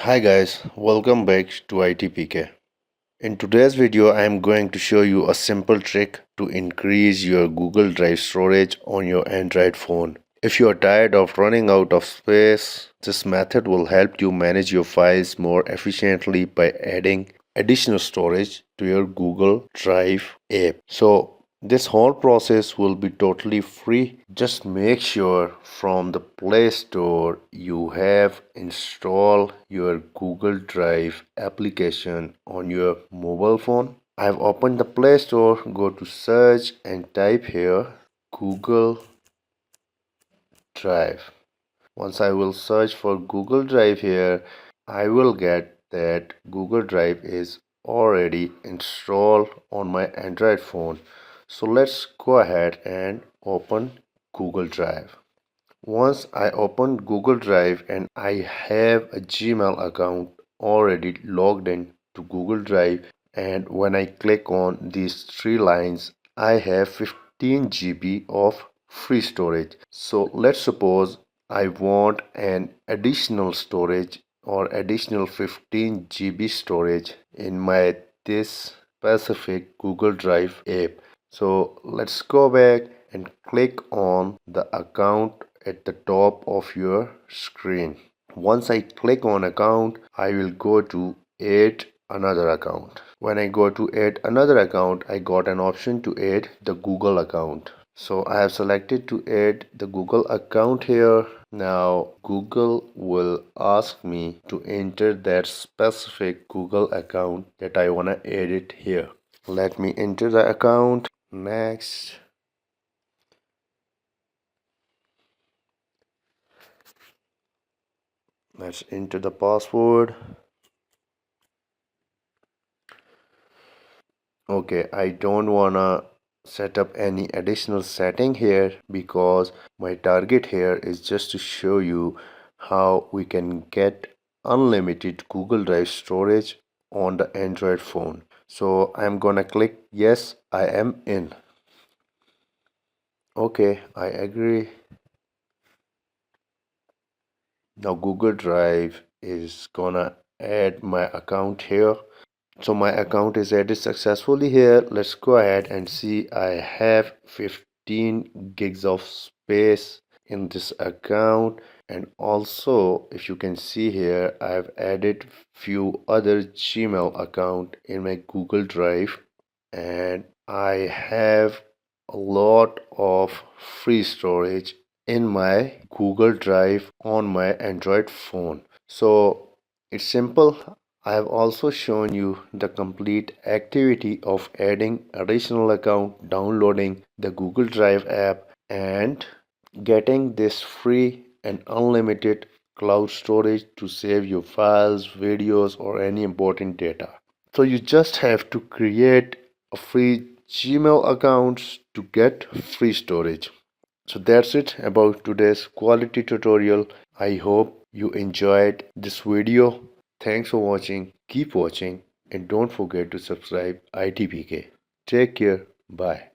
Hi guys, welcome back to ITPK. In today's video, I am going to show you a simple trick to increase your Google Drive storage on your Android phone. If you are tired of running out of space, this method will help you manage your files more efficiently by adding additional storage to your Google Drive app. So this whole process will be totally free. Just make sure from the Play Store you have installed your Google Drive application on your mobile phone. I've opened the Play Store, go to search and type here Google Drive. Once I will search for Google Drive here, I will get that Google Drive is already installed on my Android phone. So let's go ahead and open Google Drive. Once I open Google Drive and I have a Gmail account already logged in to Google Drive, and when I click on these three lines, I have 15 GB of free storage. So let's suppose I want an additional storage or additional 15 GB storage in my this specific Google Drive app. So let's go back and click on the account at the top of your screen. Once I click on account, I will go to add another account. When I go to add another account, I got an option to add the Google account. So I have selected to add the Google account here. Now Google will ask me to enter that specific Google account that I want to add it here. Let me enter the account. Next. Let's enter the password. Okay, I don't wanna set up any additional setting here because my target here is just to show you how we can get unlimited Google Drive storage on the Android phone. So I'm gonna click yes, I am in. Okay, I agree. Now Google Drive is gonna add my account here. So my account is added successfully here. Let's go ahead and see. I have 15 gigs of space in this account, and also if you can see here, I've added few other Gmail account in my Google Drive, and I have a lot of free storage in my Google Drive on my Android phone. So it's simple. I have also shown you the complete activity of adding additional account, downloading the Google Drive app, and getting this free and unlimited cloud storage to save your files, videos, or any important data. So you just have to create a free Gmail account to get free storage. So that's it about today's quality tutorial. I hope you enjoyed this video. Thanks for watching. Keep watching and don't forget to subscribe ITPK. Take care. Bye.